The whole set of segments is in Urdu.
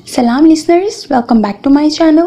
Salam listeners, welcome back to my channel.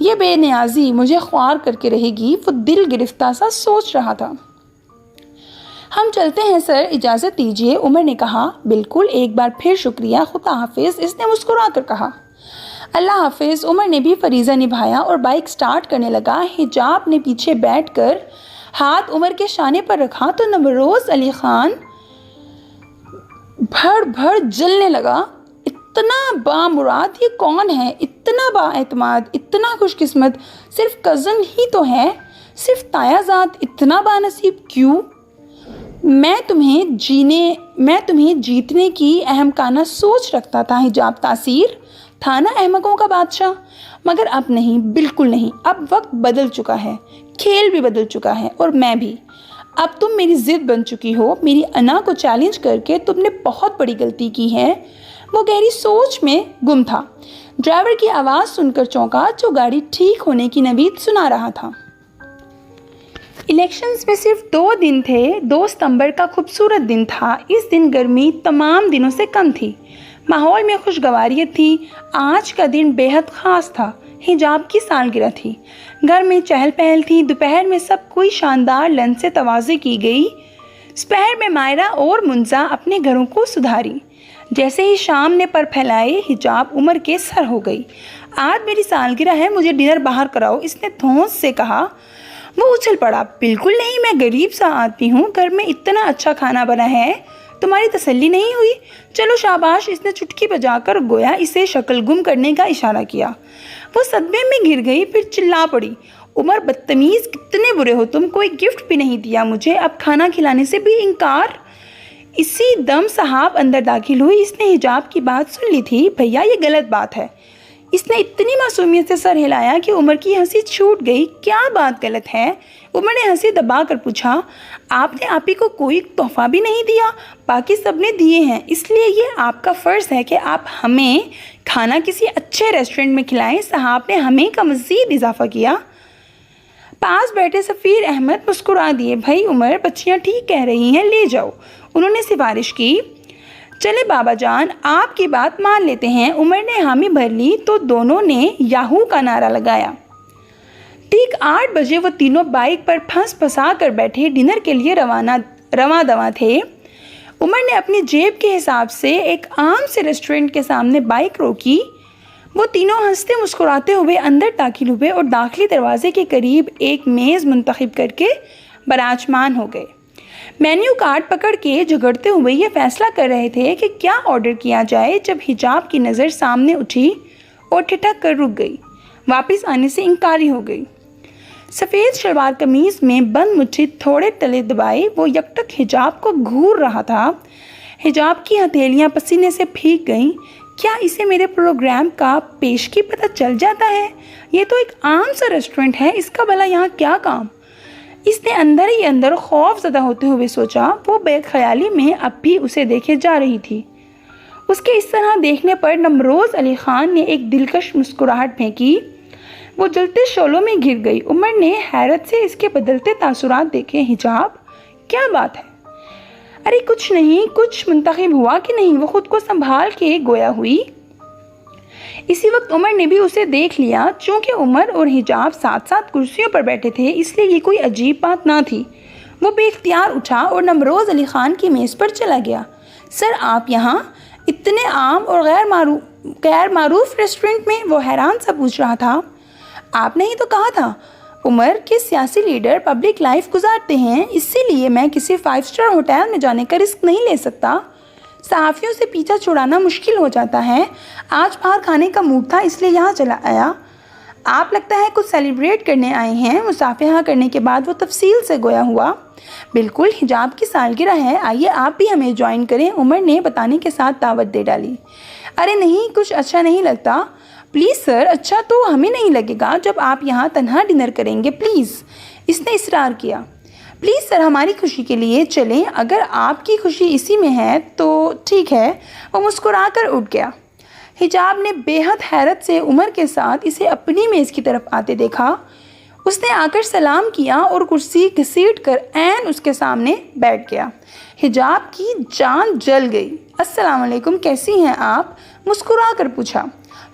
یہ بے نیازی مجھے خوار کر کے رہے گی، وہ دل گرفتہ سا سوچ رہا تھا۔ ہم چلتے ہیں سر، اجازت دیجیے، عمر نے کہا۔ بالکل، ایک بار پھر شکریہ، خدا حافظ، اس نے مسکرا کر کہا۔ اللہ حافظ، عمر نے بھی فریضہ نبھایا اور بائک سٹارٹ کرنے لگا۔ حجاب نے پیچھے بیٹھ کر ہاتھ عمر کے شانے پر رکھا تو نمروز علی خان بھڑ بھڑ جلنے لگا۔ اتنا بامراد یہ کون ہے، اتنا با اعتماد، اتنا خوش قسمت، صرف کزن ہی تو ہے، صرف تایا زاد، اتنا بانصیب کیوں؟ میں تمہیں جیتنے کی احمقانہ سوچ رکھتا تھا حجاب، تاثیر تھا نا احمقوں کا بادشاہ، مگر اب نہیں، بالکل نہیں، اب وقت بدل چکا ہے، کھیل بھی بدل چکا ہے، اور میں بھی۔ اب تم میری ضد بن چکی ہو، میری انا کو چیلنج کر کے تم نے بہت بڑی غلطی کی ہے۔ وہ گہری سوچ میں گم تھا۔ ڈرائیور کی آواز سن کر چونکا، جو گاڑی ٹھیک ہونے کی نوید سنا رہا تھا۔ الیکشنز میں صرف 2 دن تھے۔ 2 ستمبر کا خوبصورت دن تھا۔ اس دن گرمی تمام دنوں سے کم تھی، ماحول میں خوشگواریت تھی۔ آج کا دن بے حد خاص تھا، حجاب کی سالگرہ تھی۔ گھر میں چہل پہل تھی۔ دوپہر میں سب کوئی شاندار لنچ سے تواضع کی گئی۔ سپہر میں مائرہ اور منزا اپنے گھروں کو سدھاری۔ جیسے ہی شام نے پر پھیلائے، حجاب عمر کے سر ہو گئی۔ آج میری سالگرہ ہے، مجھے ڈنر باہر کراؤ، اس نے دھونس سے کہا۔ وہ اچھل پڑا۔ بالکل نہیں، میں غریب سا آدمی ہوں، گھر میں اتنا اچھا کھانا بنا ہے، تمہاری تسلی نہیں ہوئی؟ چلو شاباش، اس نے چٹکی بجا کر گویا اسے شکل گم کرنے کا اشارہ کیا۔ وہ صدمے میں گر گئی، پھر چلا پڑی۔ عمر، بدتمیز، کتنے برے ہو تم، کوئی گفٹ بھی نہیں دیا مجھے، اب کھانا کھلانے سے بھی انکار۔ اسی دم صاحب اندر داخل ہوئی۔ اس نے حجاب کی بات سن لی تھی۔ بھیا، یہ غلط بات ہے۔ اس نے اتنی معصومیت سے سر ہلایا کہ عمر کی ہنسی چھوٹ گئی۔ کیا بات غلط ہے؟ عمر نے ہنسی دبا کر پوچھا۔ آپ نے آپی کو کوئی تحفہ بھی نہیں دیا، باقی سب نے دیے ہیں، اس لیے یہ آپ کا فرض ہے کہ آپ ہمیں کھانا کسی اچھے ریسٹورنٹ میں کھلائیں۔ صاحب نے ہمیں کا مزید اضافہ کیا۔ پاس بیٹھے سفیر احمد مسکرا دیے۔ بھائی عمر، بچیاں ٹھیک کہہ رہی ہیں، لے جاؤ، انہوں نے سفارش کی۔ چلے بابا جان، آپ کی بات مان لیتے ہیں۔ عمر نے حامی بھر لی تو دونوں نے یاہو کا نعرہ لگایا۔ ٹھیک 8 بجے وہ تینوں بائک پر پھنس پھنسا کر بیٹھے ڈنر کے لیے رواں دواں تھے۔ عمر نے اپنی جیب کے حساب سے ایک عام سے ریسٹورنٹ کے سامنے بائک روکی۔ وہ تینوں ہنستے مسکراتے ہوئے اندر داخل ہوئے اور داخلی دروازے کے قریب ایک میز منتخب کر کے براجمان ہو گئے۔ مینیو کارڈ پکڑ کے جھگڑتے ہوئے یہ فیصلہ کر رہے تھے کہ کیا آرڈر کیا جائے، جب حجاب کی نظر سامنے اٹھی اور ٹھٹک کر رک گئی، واپس آنے سے انکاری ہو گئی۔ سفید شلوار قمیض میں بند مٹھی تھوڑے تلے دبائے وہ یکٹک حجاب کو گھور رہا تھا۔ حجاب کی ہتھیلیاں پسینے سے بھیگ گئیں۔ کیا اسے میرے پروگرام کا پیشگی پتہ چل جاتا ہے؟ یہ تو ایک عام سا ریسٹورنٹ ہے، اس کا بھلا یہاں کیا کام؟ اس نے اندر ہی اندر خوف زدہ ہوتے ہوئے سوچا۔ وہ بے خیالی میں اب بھی اسے دیکھے جا رہی تھی۔ اس کے اس طرح دیکھنے پر نمروز علی خان نے ایک دلکش مسکراہٹ پھینکی۔ وہ جلتے شعلوں میں گر گئی۔ عمر نے حیرت سے اس کے بدلتے تاثرات دیکھے۔ حجاب، کیا بات ہے؟ ارے کچھ نہیں، کچھ منتخب ہوا کہ نہیں؟ وہ خود کو سنبھال کے گویا ہوئی۔ اسی وقت عمر نے بھی اسے دیکھ لیا۔ چونکہ عمر اور حجاب ساتھ ساتھ کرسیوں پر بیٹھے تھے، اس لیے یہ کوئی عجیب بات نہ تھی۔ وہ بے اختیار اٹھا اور نمروز علی خان کی میز پر چلا گیا۔ سر، آپ یہاں اتنے عام اور غیر معروف ریسٹورنٹ میں؟ وہ حیران سا پوچھ رہا تھا۔ آپ نے ہی تو کہا تھا عمر کہ سیاسی لیڈر پبلک لائف گزارتے ہیں، اسی لیے میں کسی 5 اسٹار ہوٹل میں جانے کا رسک نہیں لے سکتا۔ صحافیوں سے پیچھا چھڑانا مشکل ہو جاتا ہے۔ آج باہر کھانے کا موڈ تھا، اس لیے یہاں چلا آیا۔ آپ لگتا ہے کچھ سیلیبریٹ کرنے آئے ہیں۔ مصافحہ کرنے کے بعد وہ تفصیل سے گویا ہوا۔ بالکل، حجاب کی سالگرہ ہے، آئیے آپ بھی ہمیں جوائن کریں، عمر نے بتانے کے ساتھ دعوت دے ڈالی۔ ارے نہیں، کچھ اچھا نہیں لگتا۔ پلیز سر، اچھا تو ہمیں نہیں لگے گا جب آپ یہاں تنہا ڈنر کریں گے، پلیز، اس نے اصرار کیا۔ پلیز سر، ہماری خوشی کے لیے چلیں، اگر آپ کی خوشی اسی میں ہے تو ٹھیک ہے۔ وہ مسکرا کر اٹھ گیا۔ حجاب نے بے حد حیرت سے عمر کے ساتھ اسے اپنی میز کی طرف آتے دیکھا۔ اس نے آ کر سلام کیا اور کرسی گھسیٹ کر عین اس کے سامنے بیٹھ گیا۔ حجاب کی جان جل گئی۔ السلام علیکم، کیسی ہیں آپ؟ مسکرا کر پوچھا۔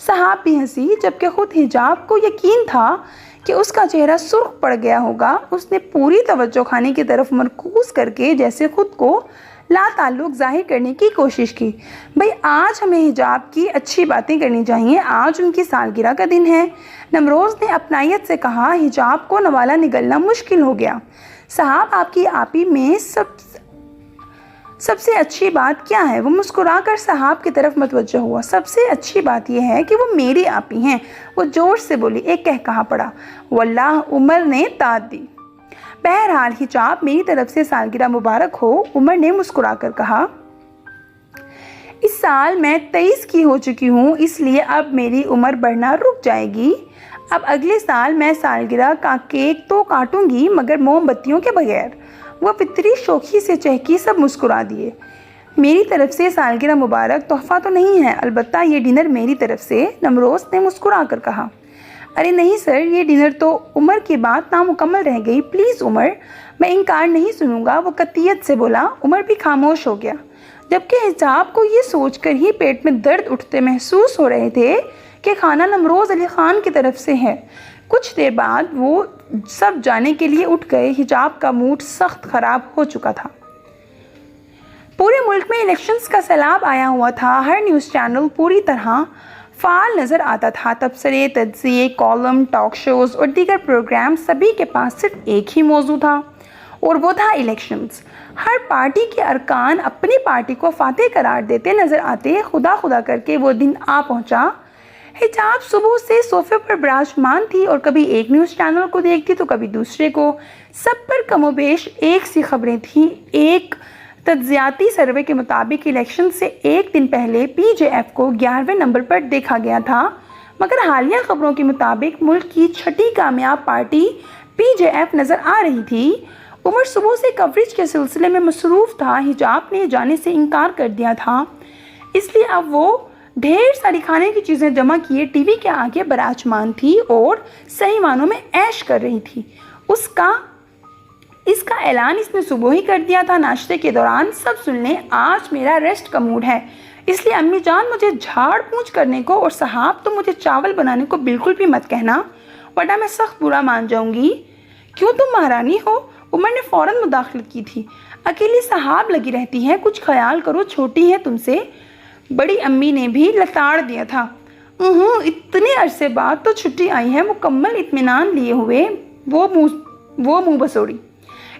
صاحب بھی ہنسی، جبکہ خود حجاب کو یقین تھا کہ اس کا چہرہ سرخ پڑ گیا ہوگا۔ اس نے پوری توجہ کھانے کی طرف مرکوز کر کے جیسے خود کو لا تعلق ظاہر کرنے کی کوشش کی۔ بھئی آج ہمیں حجاب کی اچھی باتیں کرنی چاہیے، آج ان کی سالگرہ کا دن ہے، نمروز نے اپنائیت سے کہا۔ حجاب کو نوالا نگلنا مشکل ہو گیا۔ صاحب آپ کی آپی میں سب سے اچھی بات کیا ہے؟ وہ مسکرا کر صاحب کی طرف متوجہ ہوا۔ سب سے اچھی بات یہ ہے کہ وہ میری آپی ہیں، وہ زور سے بولی۔ ایک کہا پڑا۔ واللہ، عمر نے داد دی۔ بہرحال حجاب میری طرف سے سالگرہ مبارک ہو، عمر نے مسکرا کر کہا۔ اس سال میں 23 کی ہو چکی ہوں، اس لیے اب میری عمر بڑھنا رک جائے گی۔ اب اگلے سال میں سالگرہ کا کیک تو کاٹوں گی مگر موم بتیوں کے بغیر۔ وہ فطری شوخی سے چہکی، سب مسکرا دیے۔ میری طرف سے سالگرہ مبارک تحفہ تو نہیں ہے، البتہ یہ ڈنر میری طرف سے، نمروز نے مسکرا کر کہا۔ ارے نہیں سر، یہ ڈنر تو، عمر کی بات نامکمل رہ گئی۔ پلیز عمر، میں انکار نہیں سنوں گا، وہ قطعیت سے بولا۔ عمر بھی خاموش ہو گیا، جبکہ حجاب کو یہ سوچ کر ہی پیٹ میں درد اٹھتے محسوس ہو رہے تھے کہ کھانا نمروز علی خان کی طرف سے ہے۔ کچھ دیر بعد وہ سب جانے کے لیے اٹھ گئے۔ حجاب کا موڈ سخت خراب ہو چکا تھا۔ پورے ملک میں الیکشنز کا سیلاب آیا ہوا تھا۔ ہر نیوز چینل پوری طرح فعال نظر آتا تھا۔ تبصرے، تجزیے، کالم، ٹاک شوز اور دیگر پروگرام، سبھی کے پاس صرف ایک ہی موضوع تھا اور وہ تھا الیکشنز۔ ہر پارٹی کے ارکان اپنی پارٹی کو فاتح قرار دیتے نظر آتے۔ خدا کر کے وہ دن آ پہنچا۔ حجاب صبح سے صوفے پر براجمان تھی اور کبھی ایک نیوز چینل کو دیکھتی تو کبھی دوسرے کو۔ سب پر کم و بیش ایک سی خبریں تھیں۔ ایک تجزیاتی سروے کے مطابق الیکشن سے ایک دن پہلے پی جے ایف کو 11ویں نمبر پر دیکھا گیا تھا، مگر حالیہ خبروں کے مطابق ملک کی چھٹی کامیاب پارٹی پی جے ایف نظر آ رہی تھی۔ عمر صبح سے کوریج کے سلسلے میں مصروف تھا۔ حجاب نے جانے سے انکار کر دیا تھا، اس لیے اب وہ ڈھیر ساری کھانے کی چیزیں جمع کیے ٹی وی کے آگے براجمان تھی اور صحیح معنوں میں عیش کر رہی تھی۔ اس کا اعلان اس نے صبح ہی کر دیا تھا۔ ناشتے کے دوران سب سن لیں، آج میرا ریسٹ کا موڈ ہے، اس لیے امی جان مجھے جھاڑ پونچھ کرنے کو، اور صاحب تم مجھے چاول بنانے کو بالکل بھی مت کہنا ورنہ میں سخت برا مان جاؤں گی۔ کیوں، تم مہارانی ہو؟ عمر نے فوراً مداخلت کی تھی۔ اکیلی صاحب لگی رہتی ہے، کچھ خیال کرو، چھوٹی ہے تم سے۔ بڑی امی نے بھی لتاڑ دیا تھا۔ اتنے عرصے بعد تو چھٹی آئی ہے، مکمل اطمینان لیے ہوئے وہ منہ بسوڑی۔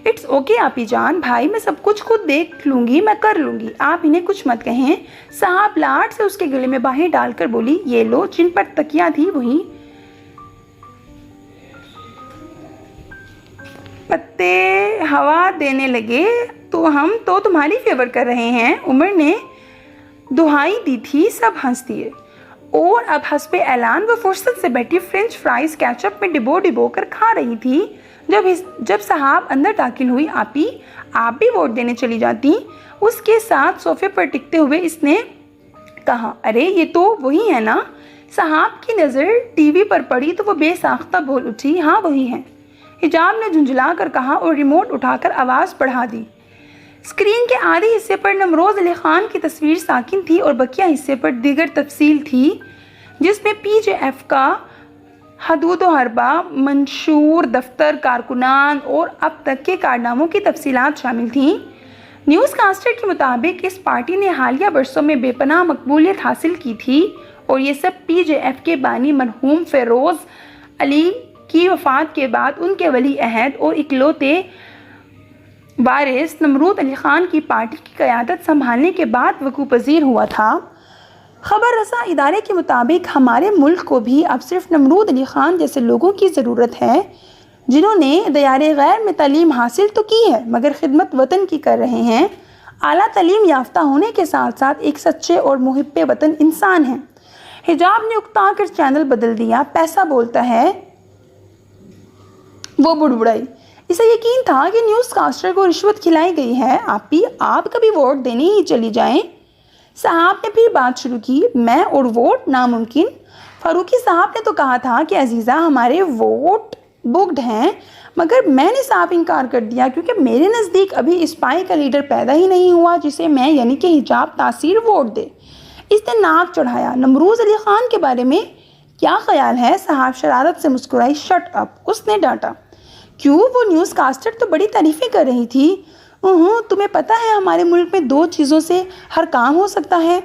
اٹس اوکے آپی جان، بھائی میں سب کچھ خود دیکھ لوں گی، میں کر لوں گی، آپ انہیں کچھ مت کہیں۔ صاحب لاٹ سے اس کے گلے میں باہیں ڈال کر بولی۔ یہ لو، جن پر تکیہ تھی وہی پتے ہوا دینے لگے، تو ہم تو تمہاری فیور کر رہے ہیں۔ عمر نے دہائی دی تھی، سب ہنس دیے، اور اب حسب اعلان وہ فرصت سے بیٹھی فرنچ فرائز کیچپ میں ڈبو کر کھا رہی تھی۔ جب صاحب اندر داخل ہوئی، آپی آپ بھی ووٹ دینے چلی جاتی؟ اس کے ساتھ صوفے پر ٹکتے ہوئے اس نے کہا۔ ارے یہ تو وہی ہے نا؟ صاحب کی نظر ٹی وی پر پڑی تو وہ بے ساختہ بول اٹھی۔ ہاں وہی ہے، حجاب نے جھنجھلا کر کہا اور ریموٹ اٹھا کر آواز بڑھا دی۔ اسکرین کے آدھے حصے پر نمروز علی خان کی تصویر ساکن تھی اور بقیہ حصے پر دیگر تفصیل تھی، جس میں پی جے ایف کا حدود و حربہ، منشور، دفتر، کارکنان اور اب تک کے کارناموں کی تفصیلات شامل تھیں۔ نیوز کاسٹر کے مطابق اس پارٹی نے حالیہ برسوں میں بے پناہ مقبولیت حاصل کی تھی اور یہ سب پی جے ایف کے بانی مرحوم فیروز علی کی وفات کے بعد ان کے ولی عہد اور اکلوتے وارث نمرود علی خان کی پارٹی کی قیادت سنبھالنے کے بعد وقوع پذیر ہوا تھا۔ خبر رساں ادارے کے مطابق ہمارے ملک کو بھی اب صرف نمرود علی خان جیسے لوگوں کی ضرورت ہے، جنہوں نے دیار غیر میں تعلیم حاصل تو کی ہے مگر خدمت وطن کی کر رہے ہیں، اعلیٰ تعلیم یافتہ ہونے کے ساتھ ساتھ ایک سچے اور محب وطن انسان ہیں۔ حجاب نے اکتا کر چینل بدل دیا۔ پیسہ بولتا ہے، وہ بڑبڑائی۔ اسے یقین تھا کہ نیوز کاسٹر کو رشوت کھلائی گئی ہے۔ آپ کبھی ووٹ دینے ہی چلی جائیں۔ صاحب نے پھر بات شروع کی۔ میں اور ووٹ ناممکن؟ فاروقی صاحب نے تو کہا تھا کہ عزیزہ ہمارے ووٹ بکڈ ہیں، مگر میں نے صاف انکار کر دیا کیونکہ میرے نزدیک ابھی اسپائی کا لیڈر پیدا ہی نہیں ہوا جسے میں یعنی کہ حجاب تاثیر ووٹ دے۔ اس نے ناک چڑھایا۔ نمروز علی خان کے بارے میں کیا خیال ہے؟ صاحب شرارت سے مسکرائی۔ شٹ اپ، اس نے ڈانٹا۔ کیوں؟ وہ نیوز کاسٹر تو بڑی تعریفیں کر رہی تھی۔ تمہیں پتہ ہے ہمارے ملک میں 2 چیزوں سے ہر کام ہو سکتا ہے،